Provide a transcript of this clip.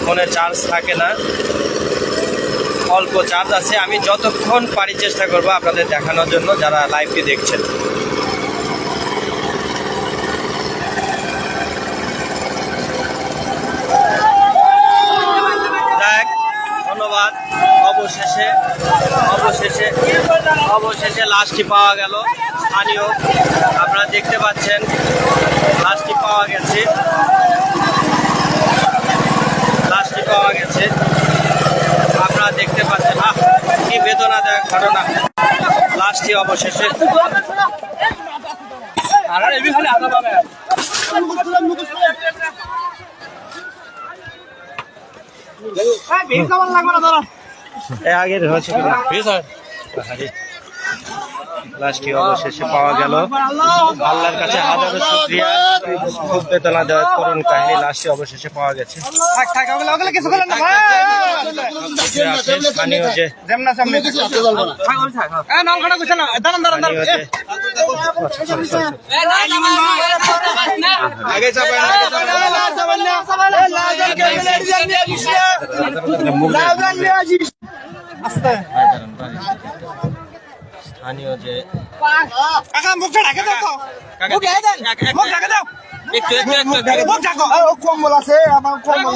ফোনে চার্জ থাকে না, অল্প চার্জ আছে। আমি যতক্ষণ পারি চেষ্টা করব আপনাদের দেখানোর জন্য যারা লাইভটি দেখছেন। ধন্যবাদ। অবশেষে লাশটি পাওয়া গেল। স্থানীয় আপনারা দেখতে পাচ্ছেন লাশটি পাওয়া গেছে। আপনারা দেখতে পাচ্ছেন কি বেদনাদায়ক ঘটনা। লাশটি অবশেষে আগের হয়েছে লাশটি অবশেষে পাওয়া গেল। আল্লাহর কাছে হাজারো শুকরিয়া। খুব বেদনাদায়ক করুণ কাহিনী। লাশটি অবশেষে পাওয়া গেছে। স্থানীয় যে স্থানীয় যে কম্বল আছে আমার কম্বল